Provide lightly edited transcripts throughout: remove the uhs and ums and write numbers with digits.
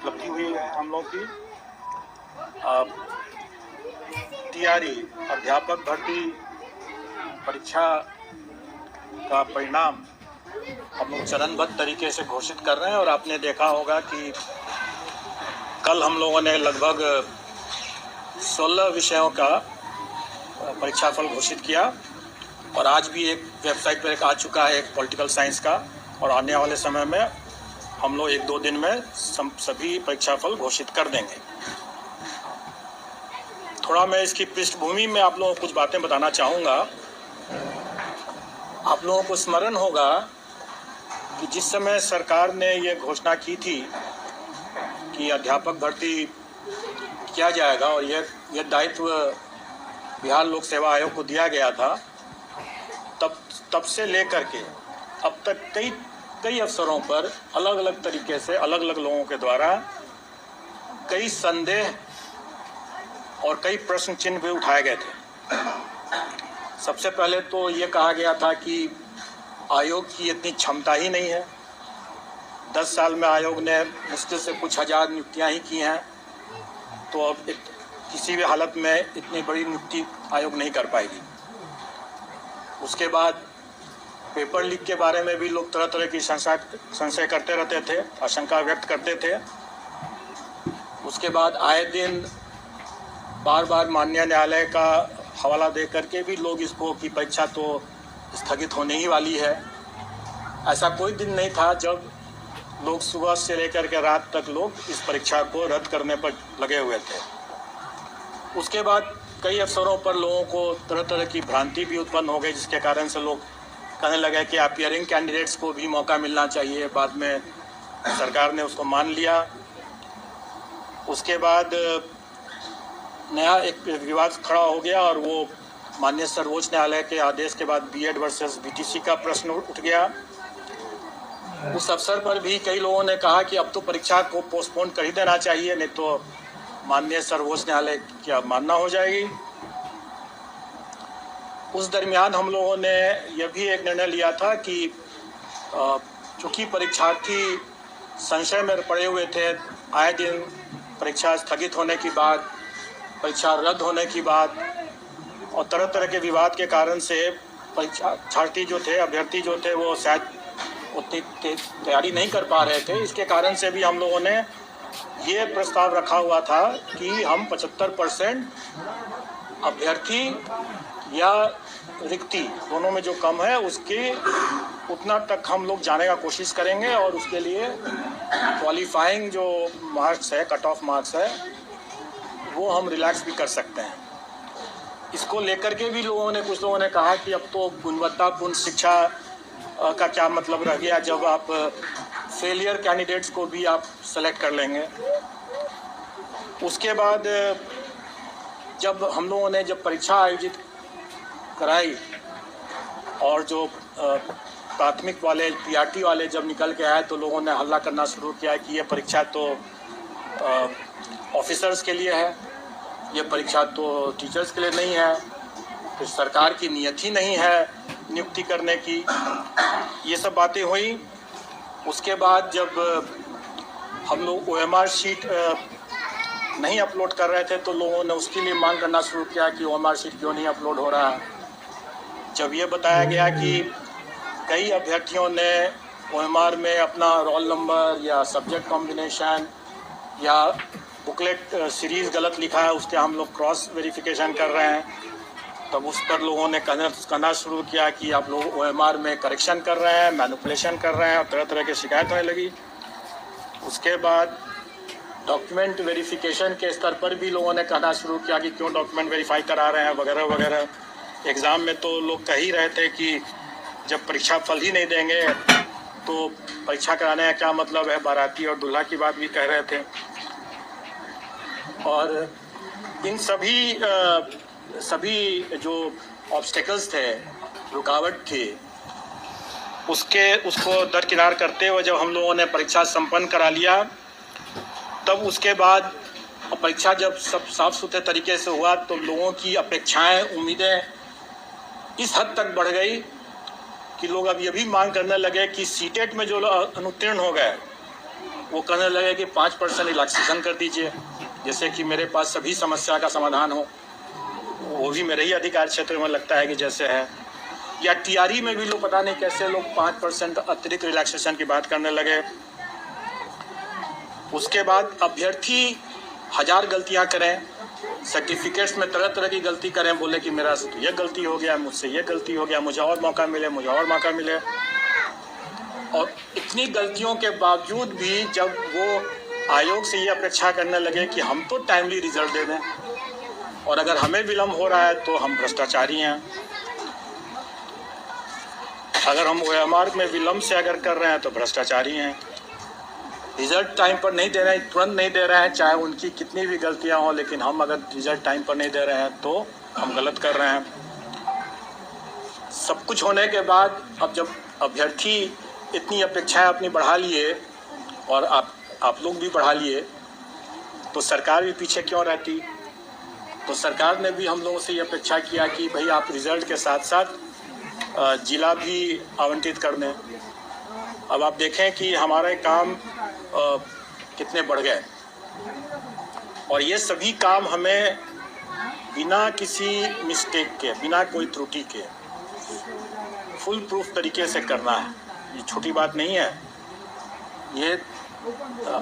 उपलब्धि हुई है हम लोग की। टीआरई अध्यापक भर्ती परीक्षा का परिणाम हम लोग चरणबद्ध तरीके से घोषित कर रहे हैं। और आपने देखा होगा कि कल हम लोगों ने लगभग 16 विषयों का परीक्षाफल घोषित किया और आज भी एक वेबसाइट पर एक आ चुका है, एक पॉलिटिकल साइंस का, और आने वाले समय में हम लोग 1-2 दिन में सभी परीक्षाफल घोषित कर देंगे। थोड़ा मैं इसकी पृष्ठभूमि में आप लोगों को कुछ बातें बताना चाहूँगा। आप लोगों को स्मरण होगा कि जिस समय सरकार ने ये घोषणा की थी कि अध्यापक भर्ती किया जाएगा और यह दायित्व बिहार लोक सेवा आयोग को दिया गया था, तब से लेकर के अब तक कई अवसरों पर अलग अलग तरीके से अलग अलग लोगों के द्वारा कई संदेह और कई प्रश्न चिन्ह भी उठाए गए थे। सबसे पहले तो ये कहा गया था कि आयोग की इतनी क्षमता ही नहीं है। 10 साल में आयोग ने मुश्किल से कुछ हजार नियुक्तियां ही की हैं, तो अब किसी भी हालत में इतनी बड़ी नियुक्ति आयोग नहीं कर पाएगी। उसके बाद पेपर लीक के बारे में भी लोग तरह तरह की संशय करते रहते थे, आशंका व्यक्त करते थे। उसके बाद आए दिन बार बार माननीय न्यायालय का हवाला दे करके भी लोग इसको की परीक्षा तो स्थगित होने ही वाली है। ऐसा कोई दिन नहीं था जब लोग सुबह से लेकर के रात तक लोग इस परीक्षा को रद्द करने पर लगे हुए थे। उसके बाद कई अवसरों पर लोगों को तरह तरह की भ्रांति भी उत्पन्न हो गई, जिसके कारण से लोग कहने लगे कि अपीयरिंग कैंडिडेट्स को भी मौका मिलना चाहिए। बाद में सरकार ने उसको मान लिया। उसके बाद नया एक विवाद खड़ा हो गया और वो माननीय सर्वोच्च न्यायालय के आदेश के बाद बीएड वर्सेस बीटीसी का प्रश्न उठ गया। उस अवसर पर भी कई लोगों ने कहा कि अब तो परीक्षा को पोस्टपोन कर ही देना चाहिए, नहीं तो माननीय सर्वोच्च न्यायालय की अवमानना हो जाएगी। उस दरमियान हम लोगों ने यह भी एक निर्णय लिया था कि चूँकि परीक्षार्थी संशय में पड़े हुए थे, आए दिन परीक्षा स्थगित होने की बात, परीक्षा रद्द होने की बात और तरह तरह के विवाद के कारण से परीक्षार्थी जो थे, अभ्यर्थी जो थे, वो शायद उतनी तैयारी नहीं कर पा रहे थे। इसके कारण से भी हम लोगों ने ये प्रस्ताव रखा हुआ था कि हम 75% अभ्यर्थी या रिक्ति दोनों में जो कम है उसके उतना तक हम लोग जाने का कोशिश करेंगे और उसके लिए क्वालिफाइंग जो मार्क्स है, कट ऑफ मार्क्स है, वो हम रिलैक्स भी कर सकते हैं। इसको लेकर के भी कुछ लोगों ने कहा कि अब तो गुणवत्तापूर्ण शिक्षा का क्या मतलब रह गया जब आप फेलियर कैंडिडेट्स को भी आप सेलेक्ट कर लेंगे। उसके बाद जब हम लोगों ने परीक्षा आयोजित कराई और जो प्राथमिक वाले पीआरटी वाले जब निकल के आए तो लोगों ने हल्ला करना शुरू किया कि ये परीक्षा तो ऑफिसर्स के लिए है, ये परीक्षा तो टीचर्स के लिए नहीं है, फिर सरकार की नीयत ही नहीं है नियुक्ति करने की। ये सब बातें हुई। उसके बाद जब हम लोग OMR शीट नहीं अपलोड कर रहे थे तो लोगों ने उसके लिए मांग करना शुरू किया कि OMR शीट क्यों नहीं अपलोड हो रहा है। जब ये बताया गया कि कई अभ्यर्थियों ने OMR में अपना रोल नंबर या सब्जेक्ट कॉम्बिनेशन या बुकलेट सीरीज़ गलत लिखा है, उसके हम लोग क्रॉस वेरिफिकेशन कर रहे हैं, तब उस पर लोगों ने कहना शुरू किया कि आप लोग OMR में करेक्शन कर रहे हैं, मैनिपुलेशन कर रहे हैं, और तरह तरह की शिकायत होने लगी। उसके बाद डॉक्यूमेंट वेरिफिकेशन के स्तर पर भी लोगों ने कहना शुरू किया कि क्यों डॉक्यूमेंट वेरीफाई करा रहे हैं वगैरह वगैरह। एग्ज़ाम में तो लोग कह ही रहे थे कि जब परीक्षा फल ही नहीं देंगे तो परीक्षा कराने का क्या मतलब है, बाराती और दूल्हा की बात भी कह रहे थे। और इन सभी जो ऑब्स्टेकल्स थे, रुकावट थी, उसको दरकिनार करते हुए जब हम लोगों ने परीक्षा संपन्न करा लिया, तब उसके बाद परीक्षा जब सब साफ सुथरे तरीके से हुआ तो लोगों की अपेक्षाएं, उम्मीदें इस हद तक बढ़ गई कि लोग अब ये भी मांग करने लगे कि सीटेट में जो अनुत्तीर्ण हो गए वो कहने लगे कि 5% रिलैक्सेशन कर दीजिए, जैसे कि मेरे पास सभी समस्या का समाधान हो। वो भी मेरे ही अधिकार क्षेत्र में लगता है कि जैसे है। या टीआरई में भी लोग पता नहीं कैसे लोग 5% अतिरिक्त रिलैक्सेशन की बात करने लगे। उसके बाद अभ्यर्थी 1000 गलतियां करें, सर्टिफिकेट्स में तरह तरह की गलती करें, बोले कि मेरा से तो ये गलती हो गया, मुझसे ये गलती हो गया, मुझे और मौका मिले, मुझे और मौका मिले। और इतनी गलतियों के बावजूद भी जब वो आयोग से ये अपेक्षा करने लगे कि हम तो टाइमली रिजल्ट दे दें, और अगर हमें विलम्ब हो रहा है तो हम भ्रष्टाचारी हैं। अगर हम ओएमआर में विलम्ब से अगर कर रहे हैं तो भ्रष्टाचारी हैं। रिजल्ट टाइम पर नहीं दे रहे हैं, तुरंत नहीं दे रहे हैं, चाहे उनकी कितनी भी गलतियां हों, लेकिन हम अगर रिजल्ट टाइम पर नहीं दे रहे हैं तो हम गलत कर रहे हैं। सब कुछ होने के बाद अब जब अभ्यर्थी इतनी अपेक्षाएं अपनी बढ़ा लिए और आप लोग भी बढ़ा लिए, तो सरकार भी पीछे क्यों रहती। तो सरकार ने भी हम लोगों से ये अपेक्षा किया कि भाई आप रिजल्ट के साथ साथ जिला भी आवंटित कर दें। अब आप देखें कि हमारे काम कितने बढ़ गए, और ये सभी काम हमें बिना किसी मिस्टेक के, बिना कोई त्रुटि के फुल प्रूफ तरीके से करना है। ये छोटी बात नहीं है। ये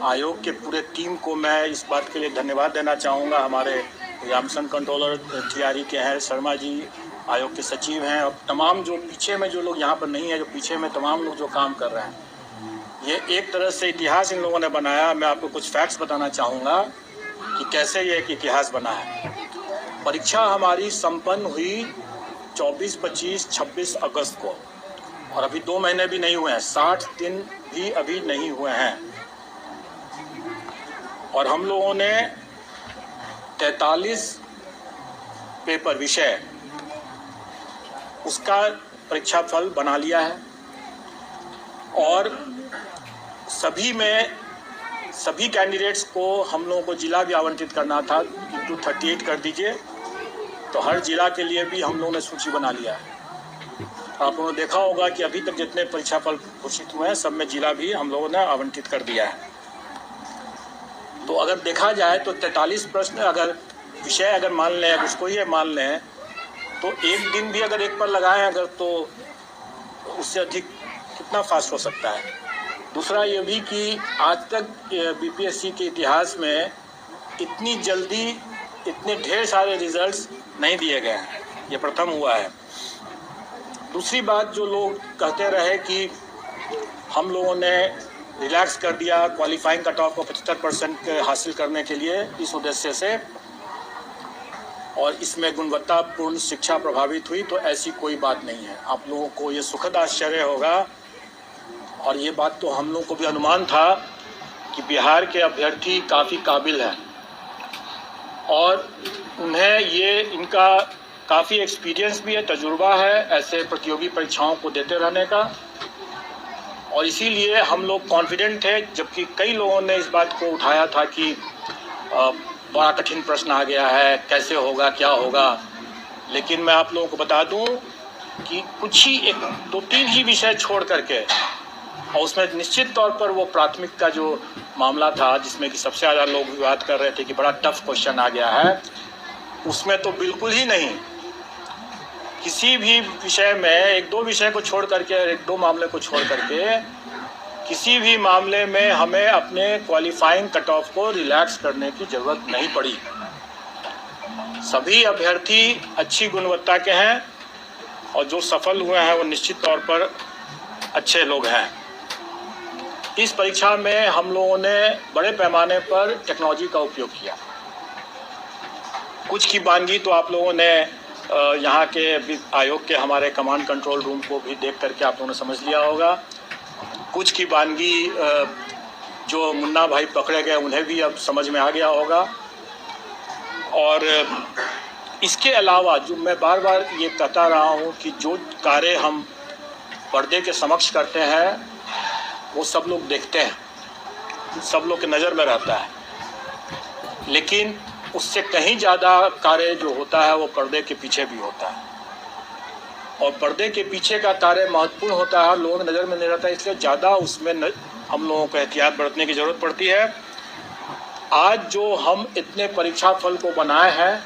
आयोग के पूरे टीम को मैं इस बात के लिए धन्यवाद देना चाहूँगा। हमारे एग्जामिनेशन कंट्रोलर टीआरई के हैं शर्मा जी, आयोग के सचिव हैं, और तमाम जो पीछे में जो लोग यहाँ पर नहीं है, जो पीछे में तमाम लोग जो काम कर रहे हैं, ये एक तरह से इतिहास इन लोगों ने बनाया। मैं आपको कुछ फैक्ट्स बताना चाहूँगा कि कैसे ये एक इतिहास बना है। परीक्षा हमारी संपन्न हुई 24, 25, 26 अगस्त को, और अभी 2 महीने भी नहीं हुए हैं, 60 दिन भी अभी नहीं हुए हैं, और हम लोगों ने 43 पेपर विषय उसका परीक्षा फल बना लिया है, और सभी कैंडिडेट्स को हम लोगों को जिला भी आवंटित करना था। इंटू 38 कर दीजिए, तो हर जिला के लिए भी हम लोगों ने सूची बना लिया है। आप लोगों ने देखा होगा कि अभी तक जितने परीक्षा फल घोषित हुए हैं सब में जिला भी हम लोगों ने आवंटित कर दिया है। तो अगर देखा जाए तो 43 प्रश्न अगर विषय अगर मान लें, उसको ही मान लें, तो एक दिन भी अगर एक पर लगाएं अगर, तो उससे अधिक कितना फास्ट हो सकता है। दूसरा ये भी कि आज तक बीपीएससी के इतिहास में इतनी जल्दी इतने ढेर सारे रिजल्ट्स नहीं दिए गए हैं, ये प्रथम हुआ है। दूसरी बात, जो लोग कहते रहे कि हम लोगों ने रिलैक्स कर दिया क्वालिफाइंग कट ऑफ को 75% हासिल करने के लिए इस उद्देश्य से, और इसमें गुणवत्तापूर्ण शिक्षा प्रभावित हुई, तो ऐसी कोई बात नहीं है। आप लोगों को ये सुखद आश्चर्य होगा, और ये बात तो हम लोगों को भी अनुमान था कि बिहार के अभ्यर्थी काफ़ी काबिल हैं, और उन्हें ये इनका काफ़ी एक्सपीरियंस भी है, तजुर्बा है ऐसे प्रतियोगी परीक्षाओं को देते रहने का, और इसीलिए हम लोग कॉन्फिडेंट थे। जबकि कई लोगों ने इस बात को उठाया था कि बड़ा कठिन प्रश्न आ गया है, कैसे होगा, क्या होगा। लेकिन मैं आप लोगों को बता दूं कि कुछ ही 2-3 ही विषय छोड़ करके, और उसमें निश्चित तौर पर वो प्राथमिक का जो मामला था जिसमें कि सबसे ज़्यादा लोग विवाद कर रहे थे कि बड़ा टफ क्वेश्चन आ गया है, उसमें तो बिल्कुल ही नहीं। किसी भी विषय में 1-2 विषय को छोड़ करके, 1-2 मामले को छोड़ करके, किसी भी मामले में हमें अपने क्वालिफाइंग कट ऑफ को रिलैक्स करने की ज़रूरत नहीं पड़ी। सभी अभ्यर्थी अच्छी गुणवत्ता के हैं, और जो सफल हुए हैं वो निश्चित तौर पर अच्छे लोग हैं। इस परीक्षा में हम लोगों ने बड़े पैमाने पर टेक्नोलॉजी का उपयोग किया। कुछ की वानगी तो आप लोगों ने यहाँ के आयोग के हमारे कमांड कंट्रोल रूम को भी देख करके आप लोगों ने समझ लिया होगा। कुछ की वानगी जो मुन्ना भाई पकड़े गए उन्हें भी अब समझ में आ गया होगा। और इसके अलावा जो मैं बार बार ये कहता रहा हूँ कि जो कार्य हम पर्दे के समक्ष करते हैं वो सब लोग देखते हैं, सब लोग की नज़र में रहता है, लेकिन उससे कहीं ज़्यादा कार्य जो होता है वो पर्दे के पीछे भी होता है, और पर्दे के पीछे का कार्य महत्वपूर्ण होता है, लोगों की नज़र में नहीं रहता है, इसलिए ज़्यादा उसमें हम लोगों को एहतियात बरतने की ज़रूरत पड़ती है। आज जो हम इतने परीक्षा फल को बनाए हैं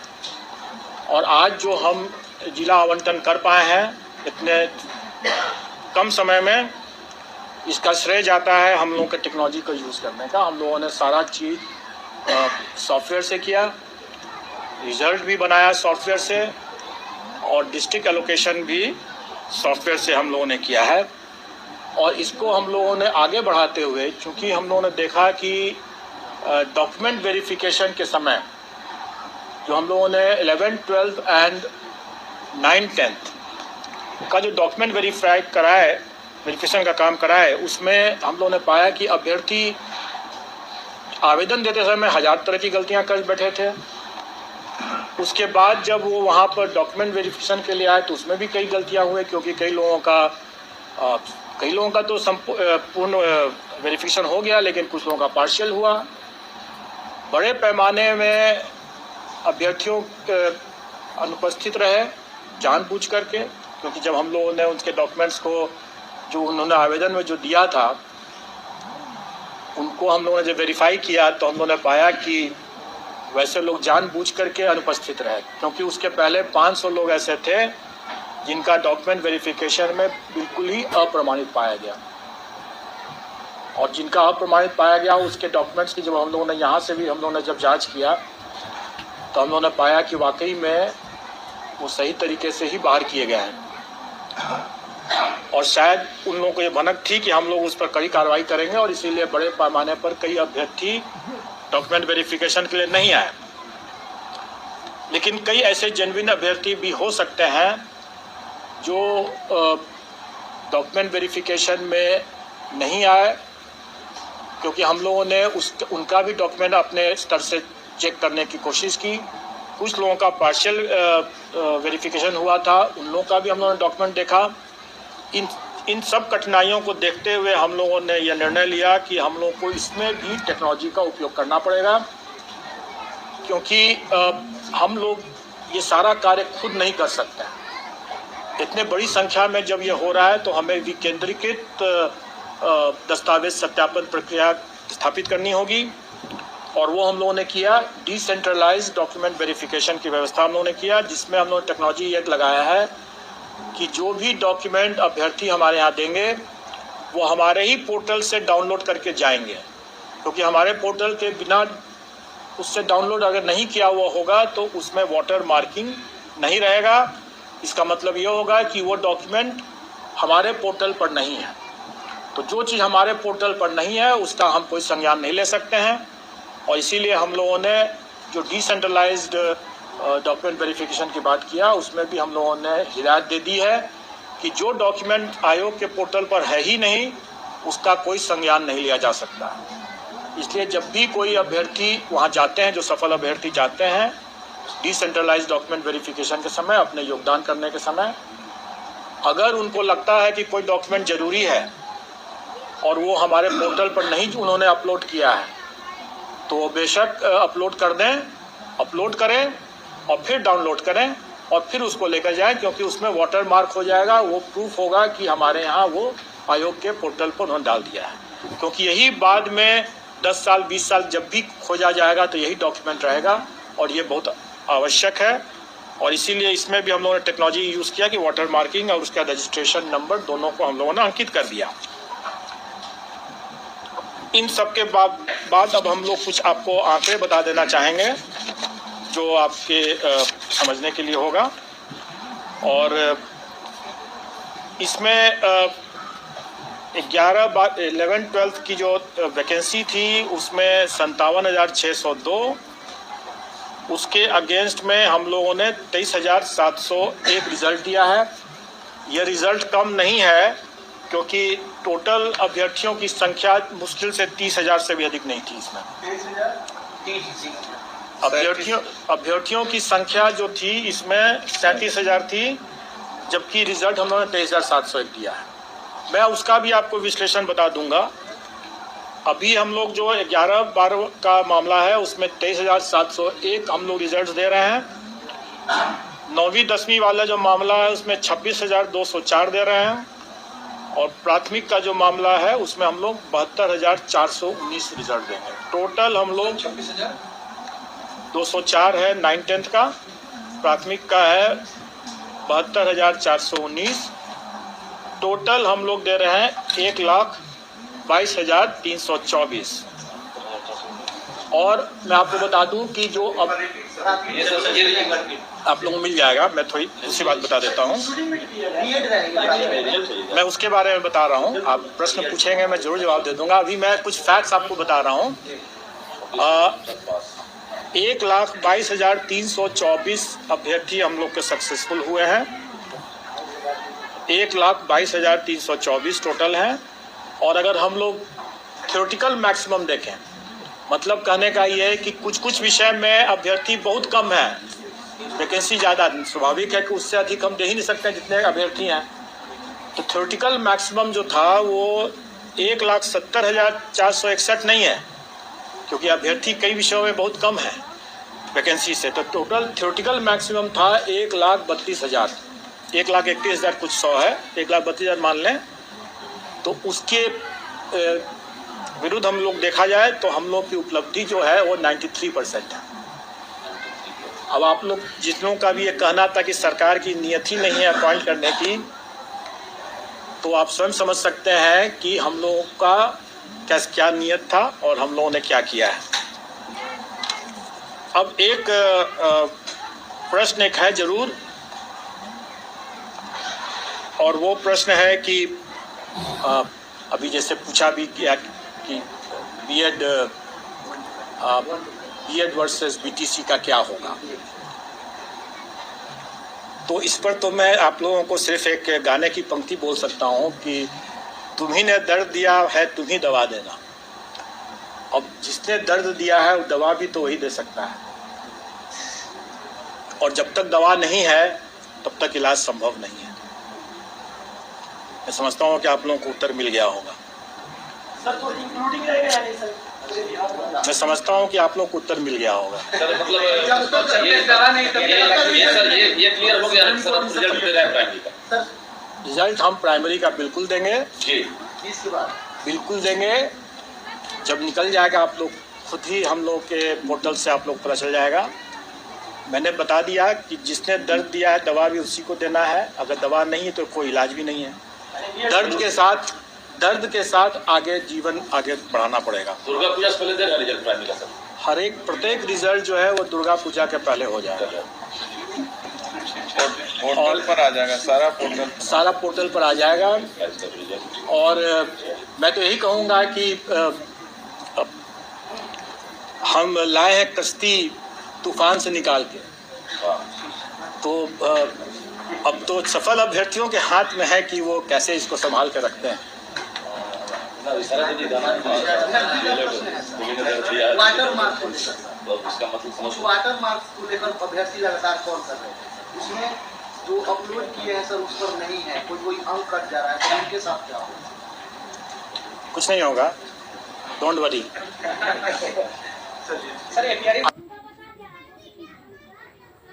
और आज जो हम जिला आवंटन कर पाए हैं इतने कम समय में, इसका श्रेय जाता है हम लोगों के टेक्नोलॉजी का यूज़ करने का। हम लोगों ने सारा चीज़ सॉफ्टवेयर से किया, रिज़ल्ट भी बनाया सॉफ्टवेयर से, और डिस्ट्रिक्ट एलोकेशन भी सॉफ्टवेयर से हम लोगों ने किया है। और इसको हम लोगों ने आगे बढ़ाते हुए, चूँकि हम लोगों ने देखा कि डॉक्यूमेंट वेरिफिकेशन के समय जो हम लोगों ने 11th, 12th and 9th, 10th का जो डॉक्यूमेंट वेरिफिकेशन का काम कराए, उसमें हम लोगों ने पाया कि अभ्यर्थी आवेदन देते समय 1000 तरह की गलतियां कर बैठे थे। उसके बाद जब वो वहाँ पर डॉक्यूमेंट वेरिफिकेशन के लिए आए तो उसमें भी कई गलतियां हुए, क्योंकि कई लोगों का तो पूर्ण वेरिफिकेशन हो गया, लेकिन कुछ लोगों का पार्शियल हुआ। बड़े पैमाने में अभ्यर्थियों अनुपस्थित रहे जानबूझ करके, क्योंकि जब हम लोगों ने उनके डॉक्यूमेंट्स को जो उन्होंने आवेदन में जो दिया था उनको हम लोगों ने जब वेरीफाई किया तो हम लोगों ने पाया कि वैसे लोग जानबूझ करके अनुपस्थित रहे, क्योंकि उसके पहले 500 लोग ऐसे थे जिनका डॉक्यूमेंट वेरिफिकेशन में बिल्कुल ही अप्रमाणित पाया गया। और जिनका अप्रमाणित पाया गया उसके डॉक्यूमेंट्स की जब हम लोगों ने यहाँ से भी हम लोगों ने जब जांच किया तो हम लोगों ने पाया कि वाकई में वो सही तरीके से ही बाहर किए गए हैं। और शायद उन लोगों को ये भनक थी कि हम लोग उस पर कड़ी कार्रवाई करेंगे, और इसीलिए बड़े पैमाने पर कई अभ्यर्थी डॉक्यूमेंट वेरिफिकेशन के लिए नहीं आए। लेकिन कई ऐसे जेन्युइन अभ्यर्थी भी हो सकते हैं जो डॉक्यूमेंट वेरिफिकेशन में नहीं आए, क्योंकि हम लोगों ने उनका भी डॉक्यूमेंट अपने स्तर से चेक करने की कोशिश की। कुछ लोगों का पार्शियल वेरिफिकेशन हुआ था, उन लोगों का भी हम लोगों ने डॉक्यूमेंट देखा। इन सब कठिनाइयों को देखते हुए हम लोगों ने यह निर्णय लिया कि हम लोगों को इसमें भी टेक्नोलॉजी का उपयोग करना पड़ेगा, क्योंकि हम लोग ये सारा कार्य खुद नहीं कर सकते। इतने बड़ी संख्या में जब ये हो रहा है तो हमें विकेंद्रीकृत दस्तावेज सत्यापन प्रक्रिया स्थापित करनी होगी, और वो हम लोगों ने किया। डिसेंट्रलाइज्ड डॉक्यूमेंट वेरिफिकेशन की व्यवस्था हम लोगों ने किया, जिसमें हम लोगों ने टेक्नोलॉजी ये लगाया है कि जो भी डॉक्यूमेंट अभ्यर्थी हमारे यहाँ देंगे वो हमारे ही पोर्टल से डाउनलोड करके जाएंगे, क्योंकि हमारे पोर्टल के बिना उससे डाउनलोड अगर नहीं किया हुआ होगा तो उसमें वाटर मार्किंग नहीं रहेगा। इसका मतलब ये होगा कि वो डॉक्यूमेंट हमारे पोर्टल पर नहीं है। तो जो चीज़ हमारे पोर्टल पर नहीं है उसका हम कोई संज्ञान नहीं ले सकते हैं, और इसीलिए हम लोगों ने जो डिसेंट्रलाइज्ड डॉक्यूमेंट वेरिफिकेशन की बात किया उसमें भी हम लोगों ने हिदायत दे दी है कि जो डॉक्यूमेंट आयोग के पोर्टल पर है ही नहीं उसका कोई संज्ञान नहीं लिया जा सकता। इसलिए जब भी कोई अभ्यर्थी वहां जाते हैं, जो सफल अभ्यर्थी जाते हैं डिसेंट्रलाइज्ड डॉक्यूमेंट वेरिफिकेशन के समय, अपने योगदान करने के समय, अगर उनको लगता है कि कोई डॉक्यूमेंट ज़रूरी है और वो हमारे पोर्टल पर नहीं उन्होंने अपलोड किया है तो बेशक अपलोड कर दें, अपलोड करें और फिर डाउनलोड करें और फिर उसको लेकर जाएं, क्योंकि उसमें वाटर मार्क हो जाएगा। वो प्रूफ होगा कि हमारे यहाँ वो आयोग के पोर्टल पर उन्होंने डाल दिया है, क्योंकि यही बाद में 10 साल 20 साल जब भी खोजा जाएगा तो यही डॉक्यूमेंट रहेगा, और ये बहुत आवश्यक है। और इसीलिए इसमें भी हम लोगों ने टेक्नोलॉजी यूज़ किया कि वाटर मार्किंग और उसका रजिस्ट्रेशन नंबर दोनों को हम लोगों ने अंकित कर दिया। इन सब के बाद अब हम लोग कुछ आपको आंकड़े बता देना चाहेंगे जो आपके समझने के लिए होगा। और इसमें 11th 12th की जो वैकेंसी थी उसमें 57,602, उसके अगेंस्ट में हम लोगों ने 23,701 रिज़ल्ट दिया है। यह रिज़ल्ट कम नहीं है, क्योंकि टोटल अभ्यर्थियों की संख्या मुश्किल से 30,000 से भी अधिक नहीं थी। इसमें अभ्यर्थियों की संख्या जो थी इसमें 37,000 थी, जबकि रिज़ल्ट हम लोगों ने 23,701 दिया है। मैं उसका भी आपको विश्लेषण बता दूंगा। अभी हम लोग जो 11-12 का मामला है उसमें 23,701 हम लोग रिजल्ट दे रहे हैं। 9वीं 10वीं वाला जो मामला है उसमें 26,204 दे रहे हैं, और प्राथमिक का जो मामला है उसमें हम लोग 72,419 रिजल्ट देंगे। टोटल हम लोग 204 है 9-10 का, प्राथमिक का है 72,419। टोटल हम लोग दे रहे हैं 1,22,324। और मैं आपको बता दूं कि जो अब आप लोगों को मिल जाएगा, मैं थोड़ी दूसरी बात बता देता हूं, मैं उसके बारे में बता रहा हूं। आप प्रश्न पूछेंगे मैं जरूर जवाब दे दूंगा। अभी मैं कुछ फैक्ट्स आपको बता रहा हूं। 1,22,324 अभ्यर्थी हम लोग के सक्सेसफुल हुए हैं। 1,22,324 टोटल हैं। और अगर हम लोग थ्योरेटिकल मैक्सिमम देखें, मतलब कहने का ये है कि कुछ कुछ विषय में अभ्यर्थी बहुत कम है, वैकेंसी ज़्यादा, स्वाभाविक है कि उससे अधिक हम दे ही नहीं सकते जितने अभ्यर्थी हैं। तो थ्योरेटिकल मैक्सिमम जो था वो 1,70,461 नहीं है, क्योंकि अभ्यर्थी कई विषयों में बहुत कम है वैकेंसी से। तो टोटल थ्योरेटिकल मैक्सिमम था 1,32,000, 1,31,000 कुछ 100 है, 1,32,000 मान लें। तो उसके विरुद्ध हम लोग देखा जाए तो हम लोग की उपलब्धि जो है वो 93% है। अब आप लोग जितनों का भी ये कहना था कि सरकार की नियत ही नहीं है अपॉइंट करने की, तो आप स्वयं समझ सकते हैं कि हम लोगों का क्या नियत था और हम लोगों ने क्या किया है। अब एक प्रश्न एक है जरूर, और वो प्रश्न है कि अभी जैसे पूछा भी गया कि बीएड वर्सेस बीटीसी का क्या होगा। तो इस पर तो मैं आप लोगों को सिर्फ एक गाने की पंक्ति बोल सकता हूँ कि तुम्ही ने दर्द दिया है तुम ही दवा देना। अब जिसने दर्द दिया है वो दवा भी तो वही दे सकता है, और जब तक दवा नहीं है तब तक इलाज संभव नहीं है। मैं समझता हूँ कि आप लोगों को उत्तर मिल गया होगा। सर तो इंक्लूडिंग रहेगा या नहीं सर? मैं समझता हूँ कि आप लोग को उत्तर मिल गया होगा। सर मतलब ये क्लियर हो गया है सर, रिजल्ट दे रहा है प्राइमरी का। रिजल्ट हम प्राइमरी का बिल्कुल देंगे जी, इसके बाद बिल्कुल देंगे। जब निकल जाएगा आप लोग खुद ही, हम लोग के पोर्टल से आप लोग पता चल जाएगा। मैंने बता दिया कि जिसने दर्द दिया है दवा भी उसी को देना है, अगर दवा नहीं है तो कोई इलाज भी नहीं है। दर्द के साथ आगे जीवन आगे बढ़ाना पड़ेगा। दुर्गा पूजा से पहले देगा रिजल्ट प्राइमरी का सर? प्रत्येक रिजल्ट जो है वो दुर्गा पूजा के पहले हो जाएगा। पोर्टल पर आ जाएगा, सारा पोर्टल पर आ जाएगा। और मैं तो यही कहूँगा कि हम लाए हैं कश्ती तूफान से निकाल के, तो अब तो सफल अभ्यर्थियों के हाथ में है कि वो कैसे इसको संभाल के रखते हैं। वाटर मार्क्स को लेकर अभ्यर्थी लगातार कॉल कर रहे हैं, उसमें जो अपलोड किए हैं सर उस पर नहीं है, कोई अंक कट जा रहा है, तो उनके साथ क्या होगा? कुछ नहीं होगा, डोंट वरी। सर